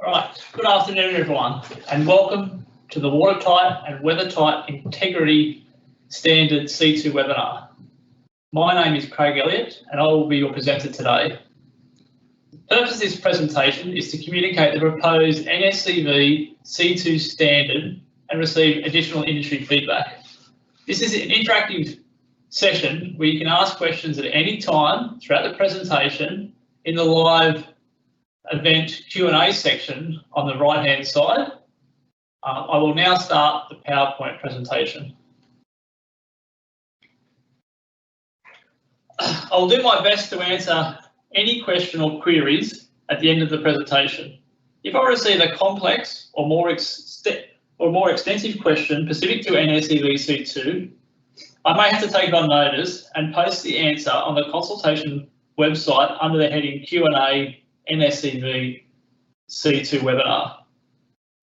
All right, good afternoon everyone and welcome to the Watertight and Weathertight Integrity Standard C2 webinar. My name is Craig Elliott and I will be your presenter today. The purpose of this presentation is to communicate the proposed NSCV C2 standard and receive additional industry feedback. This is an interactive session where you can ask questions at any time throughout the presentation in the live event Q&A section on the right hand side. I will now start the PowerPoint presentation. I'll do my best to answer any question or queries at the end of the presentation. If I receive a complex or more extensive question specific to NSCV C2, I may have to take it on notice and post the answer on the consultation website under the heading Q&A NSCV C2 webinar.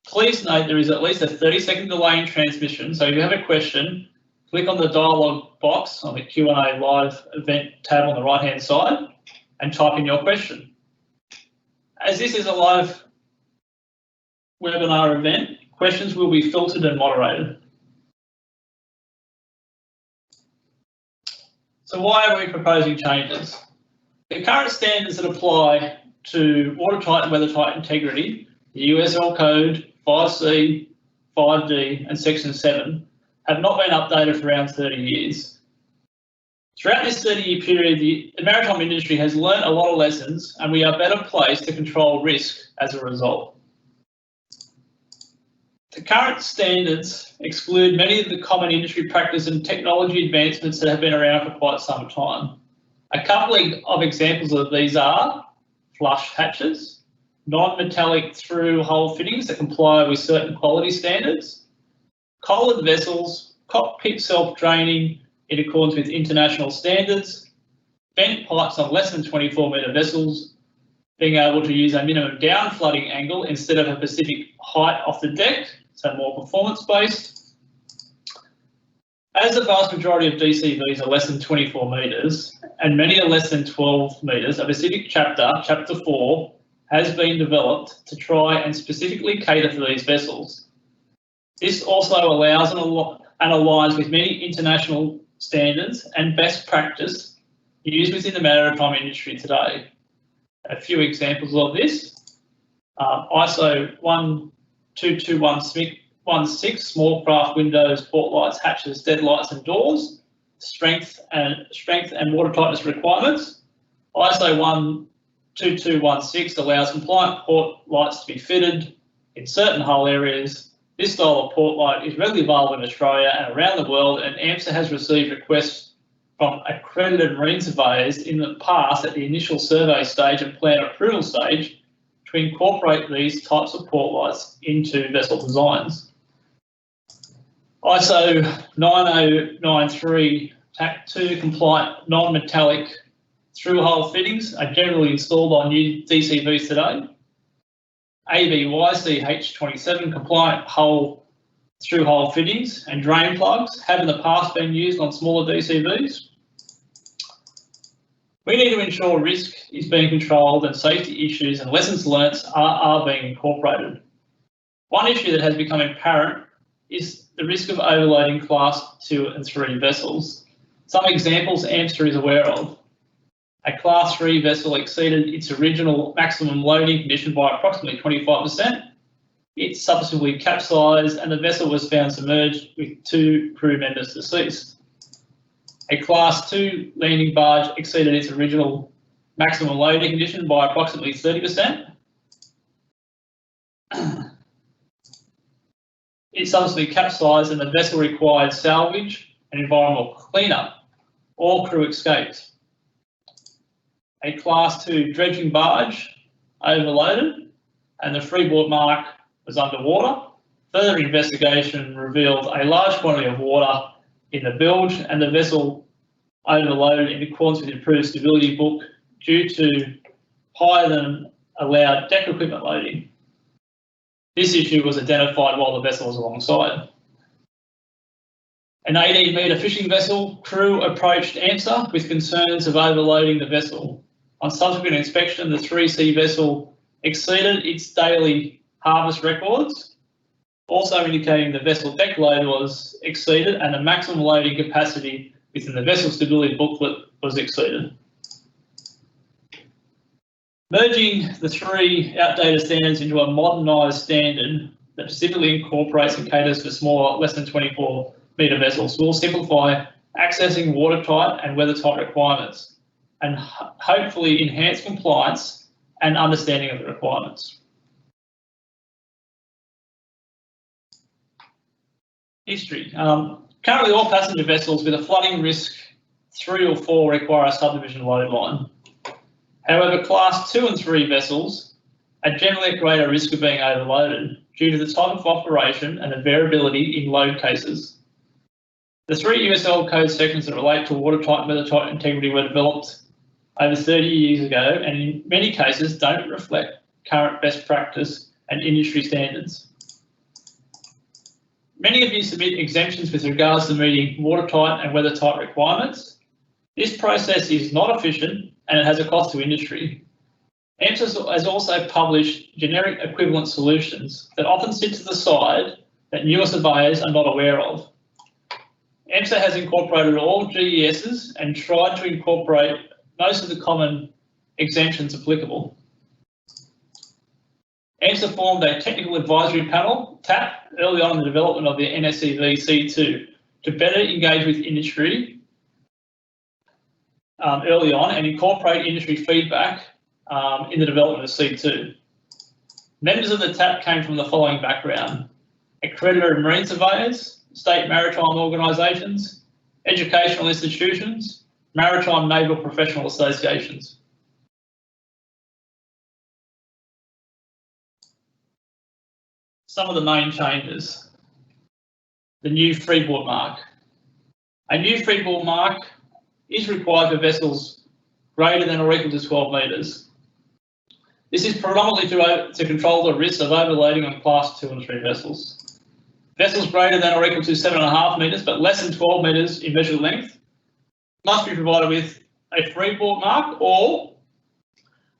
Please note there is at least a 30-second delay in transmission, so if you have a question, click on the dialog box on the Q&A live event tab on the right hand side and type in your question. As this is a live webinar event, questions will be filtered and moderated. So why are we proposing changes? The current standards that apply to watertight and weathertight integrity, the USL code 5C, 5D and section 7 have not been updated for around 30 years. Throughout this 30-year period, the maritime industry has learnt a lot of lessons and we are better placed to control risk as a result. The current standards exclude many of the common industry practice and technology advancements that have been around for quite some time. A couple of examples of these are flush hatches, non-metallic through-hole fittings that comply with certain quality standards, collared vessels, cockpit self-draining in accordance with international standards, bent pipes on less than 24-metre vessels, being able to use a minimum down flooding angle instead of a specific height off the deck, so more performance-based. As the vast majority of DCVs are less than 24 metres and many are less than 12 metres, a specific chapter, Chapter 4, has been developed to try and specifically cater for these vessels. This also allows and aligns with many international standards and best practice used within the maritime industry today. A few examples of this, ISO 12216 small craft windows, port lights, hatches, deadlights and doors, strength and watertightness requirements. ISO 12216 allows compliant port lights to be fitted in certain hull areas. This style of port light is readily available in Australia and around the world, and AMSA has received requests from accredited marine surveyors in the past at the initial survey stage and plan approval stage to incorporate these types of port lights into vessel designs. ISO 9093 TAC2 compliant non-metallic through-hole fittings are generally installed on new DCVs today. ABYC H27 compliant through-hole fittings and drain plugs have in the past been used on smaller DCVs. We need to ensure risk is being controlled and safety issues and lessons learnt are being incorporated. One issue that has become apparent is the risk of overloading Class 2 and 3 vessels. Some examples AMSA is aware of. A Class 3 vessel exceeded its original maximum loading condition by approximately 25%. It subsequently capsized and the vessel was found submerged with 2 crew members deceased. A Class 2 landing barge exceeded its original maximum loading condition by approximately 30%. It subsequently capsized and the vessel required salvage and environmental cleanup. All crew escaped. A Class 2 dredging barge overloaded and the freeboard mark was underwater. Further investigation revealed a large quantity of water in the bilge and the vessel overloaded in accordance with the approved stability book due to higher than allowed deck equipment loading. This issue was identified while the vessel was alongside. An 18-metre fishing vessel crew approached AMSA with concerns of overloading the vessel. On subsequent inspection, the 3C vessel exceeded its daily harvest records, also indicating the vessel deck load was exceeded and the maximum loading capacity within the vessel stability booklet was exceeded. Merging the three outdated standards into a modernised standard that specifically incorporates and caters for smaller, less than 24 metre vessels will simplify accessing watertight and weathertight requirements and hopefully enhance compliance and understanding of the requirements. History. Currently all passenger vessels with a flooding risk 3 or 4 require a subdivision load line. However, class 2 and 3 vessels are generally at greater risk of being overloaded due to the type of operation and the variability in load cases. The 3 USL code sections that relate to watertight and weathertight integrity were developed over 30 years ago and in many cases don't reflect current best practice and industry standards. Many of you submit exemptions with regards to meeting watertight and weathertight requirements. This process is not efficient and it has a cost to industry. EMSA has also published generic equivalent solutions that often sit to the side that newer surveyors are not aware of. EMSA has incorporated all GESs and tried to incorporate most of the common exemptions applicable. EMSA formed a technical advisory panel, TAP, early on in the development of the NSEV C2 to better engage with industry early on and incorporate industry feedback in the development of C2. Members of the TAP came from the following background: accredited marine surveyors, state maritime organisations, educational institutions, maritime naval professional associations. Some of the main changes. The new freeboard mark. A new freeboard mark is required for vessels greater than or equal to 12 metres. This is predominantly to control the risk of overloading on class 2 and 3 vessels. Vessels greater than or equal to 7.5 metres but less than 12 metres in measured length must be provided with a freeboard mark, or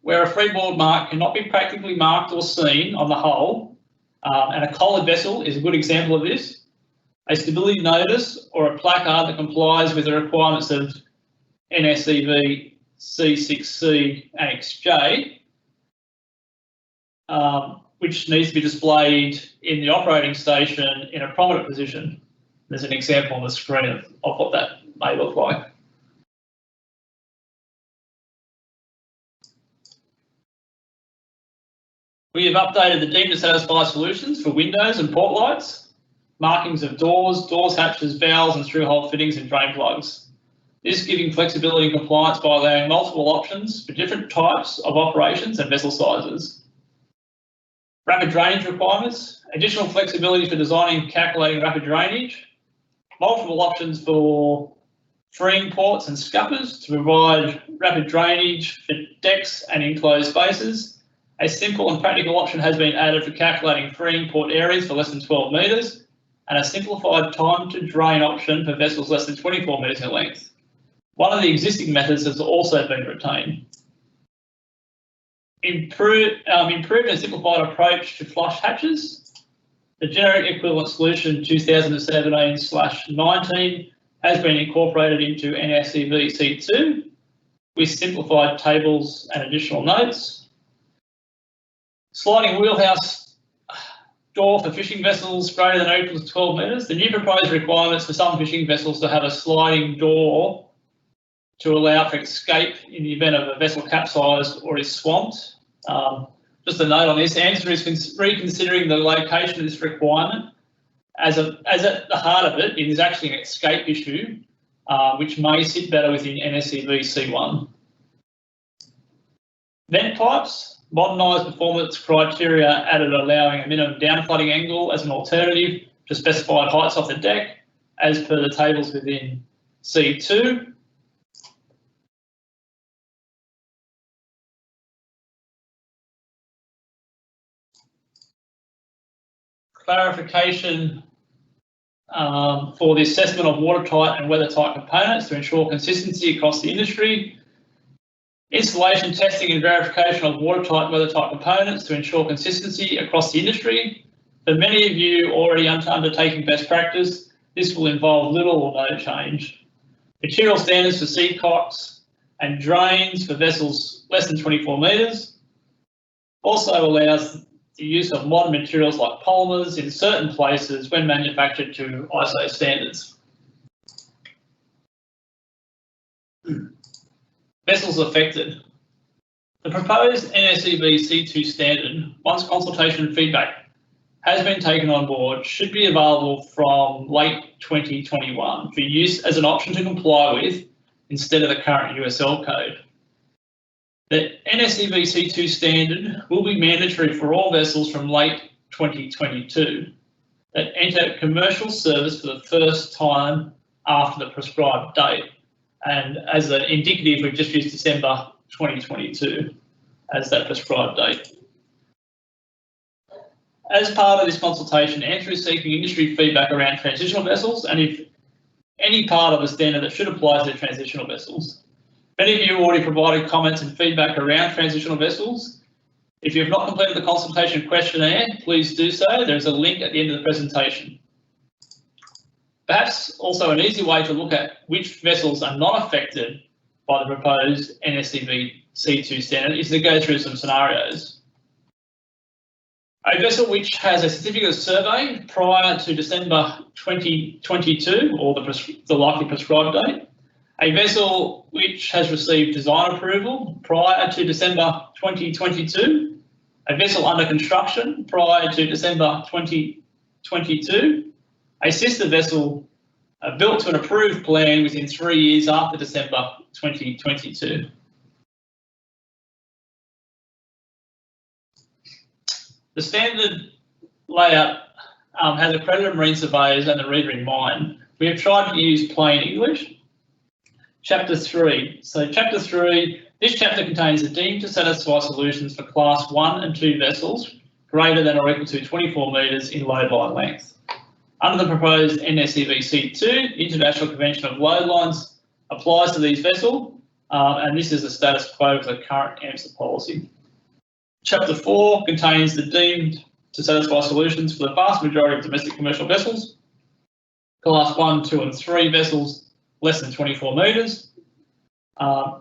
where a freeboard mark cannot be practically marked or seen on the hull, and a collared vessel is a good example of this, a stability notice or a placard that complies with the requirements of NSEV C6C Annex J, which needs to be displayed in the operating station in a prominent position. There's an example on the screen of what that may look like. We have updated the deemed to satisfy solutions for windows and port lights, markings of doors, hatches, valves and through-hole fittings and drain plugs. This giving flexibility and compliance by allowing multiple options for different types of operations and vessel sizes. Rapid drainage requirements, additional flexibility for designing and calculating rapid drainage, multiple options for freeing ports and scuppers to provide rapid drainage for decks and enclosed spaces. A simple and practical option has been added for calculating freeing port areas for less than 12 metres, and a simplified time to drain option for vessels less than 24 metres in length. One of the existing methods has also been retained. Improved and simplified approach to flush hatches. The generic equivalent solution 2017/19 has been incorporated into NSEV C2 with simplified tables and additional notes. Sliding wheelhouse door for fishing vessels greater than or equal to 12 metres. The new proposed requirements for some fishing vessels to have a sliding door to allow for escape in the event of a vessel capsized or is swamped. Just a note on this, AMSA is reconsidering the location of this requirement as at the heart of it is actually an escape issue, which may sit better within NSEV C1. Vent pipes. Modernised performance criteria added allowing a minimum down flooding angle as an alternative to specified heights off the deck as per the tables within C2. Clarification for the assessment of watertight and weathertight components to ensure consistency across the industry. Installation, testing and verification of watertight and weathertight components to ensure consistency across the industry. For many of you already undertaking best practice, this will involve little or no change. Material standards for seacocks and drains for vessels less than 24 metres. Also allows the use of modern materials like polymers in certain places when manufactured to ISO standards. Vessels affected. The proposed NSEB C2 standard, once consultation and feedback has been taken on board, should be available from late 2021 for use as an option to comply with instead of the current USL code. The NSEB C2 standard will be mandatory for all vessels from late 2022 that enter commercial service for the first time after the prescribed date. And as an indicative, we've just used December 2022 as that prescribed date. As part of this consultation, ANSWER is seeking industry feedback around transitional vessels and if any part of the standard that should apply to transitional vessels. Many of you already provided comments and feedback around transitional vessels. If you have not completed the consultation questionnaire, please do so. There's a link at the end of the presentation. Perhaps also an easy way to look at which vessels are not affected by the proposed NSEB C2 standard is to go through some scenarios. A vessel which has a certificate of survey prior to December 2022 or the likely prescribed date. A vessel which has received design approval prior to December 2022. A vessel under construction prior to December 2022. A sister vessel built to an approved plan within 3 years after December 2022. The standard layout has accredited marine surveyors and the reader in mind. We have tried to use plain English. Chapter 3. So Chapter 3, this chapter contains the deemed to satisfy solutions for Class 1 and 2 vessels greater than or equal to 24 metres in load line length. Under the proposed NSEB C2, the International Convention of Load Lines applies to these vessels, and this is the status quo for the current AMSA policy. Chapter 4 contains the deemed to satisfy solutions for the vast majority of domestic commercial vessels, Class 1, 2 and 3 vessels less than 24 metres.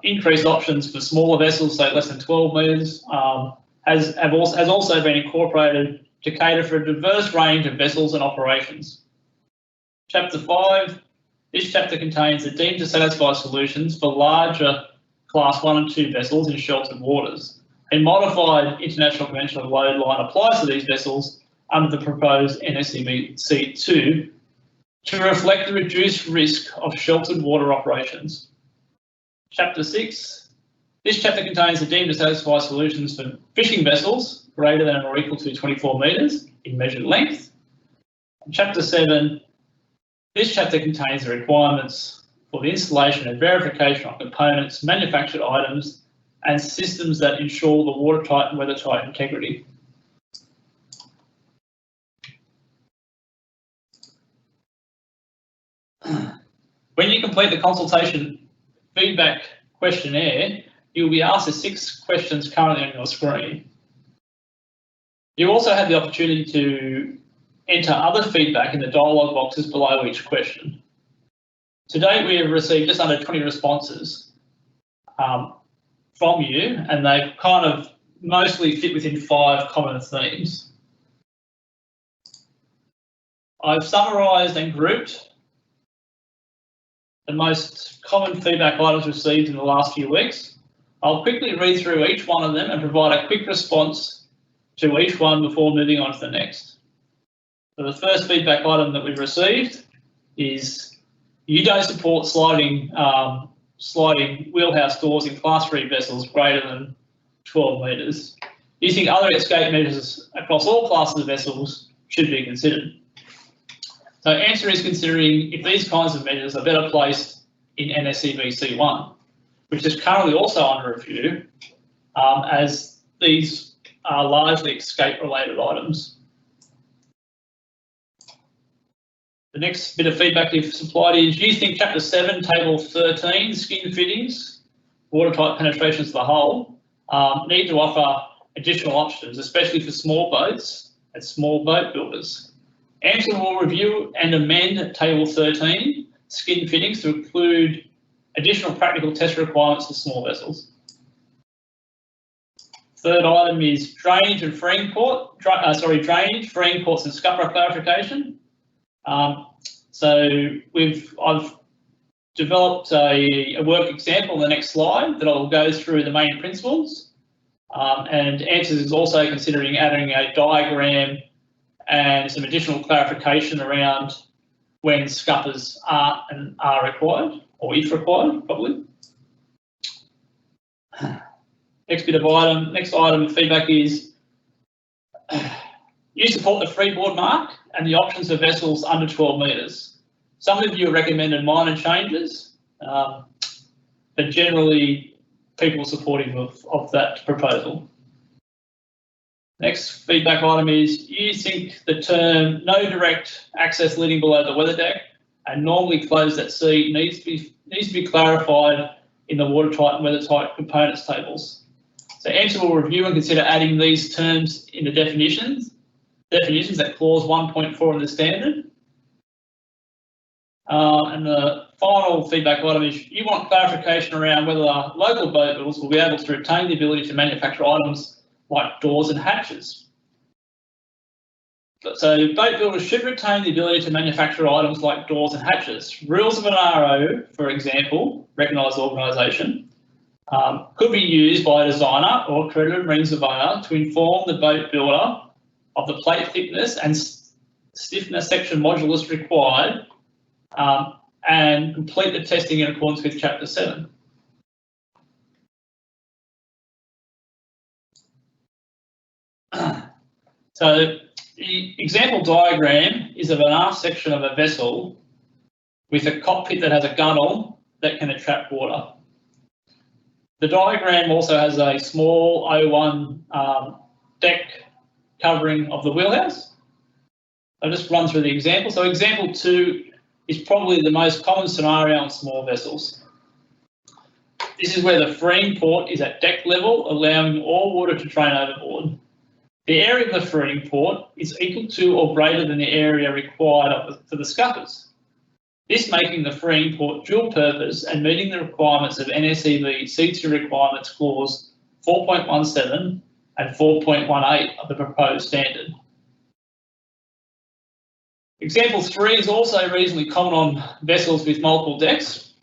Increased options for smaller vessels, say less than 12 metres, has also been incorporated to cater for a diverse range of vessels and operations. Chapter 5, this chapter contains the deemed to satisfy solutions for larger Class 1 and 2 vessels in sheltered waters. A modified International Convention of Load Line applies to these vessels under the proposed NSEB C2 to reflect the reduced risk of sheltered water operations. Chapter 6, this chapter contains the deemed to satisfy solutions for fishing vessels greater than or equal to 24 metres in measured length. And Chapter 7, this chapter contains the requirements for the installation and verification of components, manufactured items, and systems that ensure the watertight and weathertight integrity. When you complete the consultation feedback questionnaire, you'll be asked the 6 questions currently on your screen. You also have the opportunity to enter other feedback in the dialogue boxes below each question. To date, we have received just under 20 responses from you, and they've kind of mostly fit within 5 common themes. I've summarised and grouped the most common feedback items received in the last few weeks. I'll quickly read through each one of them and provide a quick response to each one before moving on to the next. So the first feedback item that we've received is you don't support sliding wheelhouse doors in Class 3 vessels greater than 12 metres. You think other escape measures across all classes of vessels should be considered. So ANSWER is considering if these kinds of measures are better placed in NSEB C1, which is currently also under review, as these are largely escape-related items. The next bit of feedback you've supplied is, you think Chapter 7, Table 13, skin fittings, watertight penetrations of the hull, need to offer additional options, especially for small boats and small boat builders. AMSA will review and amend Table 13 skin fittings to include additional practical test requirements for small vessels. Third item is drainage and freeing port. Drainage, freeing ports, and scupper clarification. I've developed a work example in the next slide that I'll go through the main principles. And AMSA is also considering adding a diagram and some additional clarification around when scuppers are required, or if required, probably. Next item of feedback is you support the freeboard mark and the options for vessels under 12 metres. Some of you have recommended minor changes, but generally people are supportive of that proposal. Next feedback item is you think the term no direct access leading below the weather deck and normally closed at sea needs to be clarified in the watertight and weathertight components tables. So AMSA will review and consider adding these terms in the definitions at clause 1.4 in the standard. And the final feedback item is you want clarification around whether local boat builders will be able to retain the ability to manufacture items like doors and hatches. So boat builders should retain the ability to manufacture items like doors and hatches. Rules of an RO, for example, recognised organisation, could be used by a designer or accredited marine surveyor to inform the boat builder of the plate thickness and stiffness section modulus required and complete the testing in accordance with Chapter 7. So the example diagram is of an aft section of a vessel with a cockpit that has a gunnel that can attract water. The diagram also has a small O1 deck covering of the wheelhouse. I'll just run through the example. So example 2 is probably the most common scenario on small vessels. This is where the freeing port is at deck level, allowing all water to drain overboard. The area of the freeing port is equal to or greater than the area required for the scuppers. This making the freeing port dual purpose and meeting the requirements of NSEB C2 requirements clause 4.17 and 4.18 of the proposed standard. Example 3 is also reasonably common on vessels with multiple decks.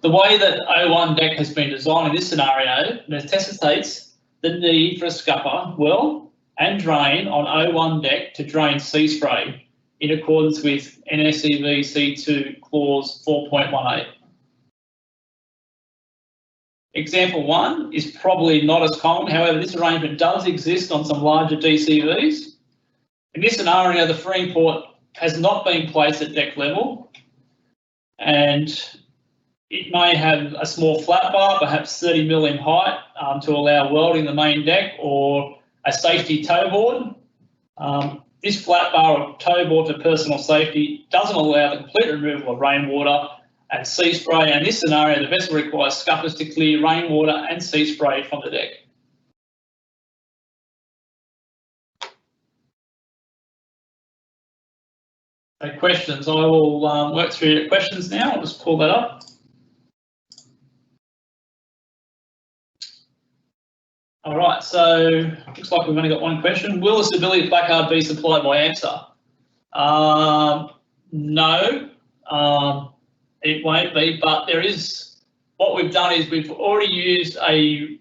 The way that O1 deck has been designed in this scenario necessitates the need for a scupper well and drain on O1 deck to drain sea spray in accordance with NSEB C2 clause 4.18. Example 1 is probably not as common, however this arrangement does exist on some larger DCVs. In this scenario, the freeing port has not been placed at deck level and it may have a small flat bar, perhaps 30 mm in height, to allow welding the main deck or a safety tow board. This flat bar or tow board for personal safety doesn't allow the complete removal of rainwater and sea spray, and in this scenario the vessel requires scuppers to clear rainwater and sea spray from the deck. So questions, I will work through your questions now. I'll just pull that up. All right, so looks like we've only got one question. Will the stability placard be supplied by AMSA? No, it won't be, but there is, what we've done is we've already used the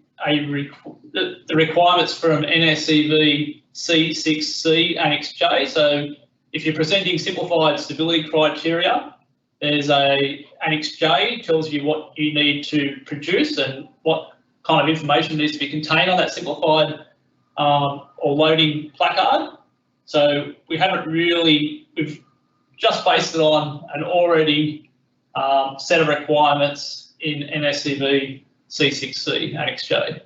requirements from NSEB C6C Annex J. So if you're presenting simplified stability criteria, there's a Annex J, tells you what you need to produce and what kind of information needs to be contained on that simplified or loading placard. So we haven't really, we've just based it on an already set of requirements in NSEB C6C Annex J.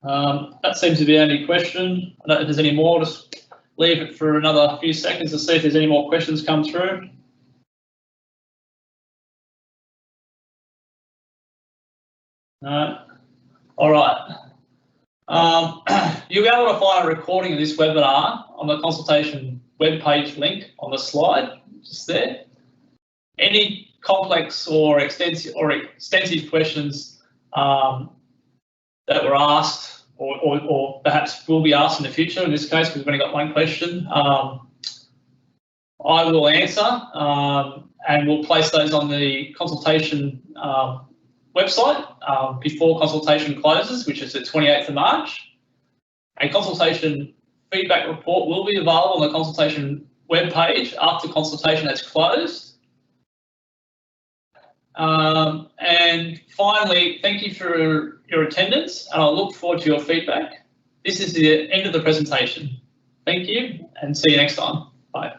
That seems to be the only question. I don't know if there's any more, just leave it for another few seconds to see if there's any more questions come through. No. All right. You'll be able to find a recording of this webinar on the consultation webpage link on the slide, just there. Any complex or extensive questions that were asked or perhaps will be asked in the future, in this case, we've only got one question, I will answer, and we'll place those on the consultation website before consultation closes, which is the 28th of March. A consultation feedback report will be available on the consultation webpage after consultation has closed. And finally, thank you for your attendance, and I look forward to your feedback. This is the end of the presentation. Thank you, and see you next time. Bye.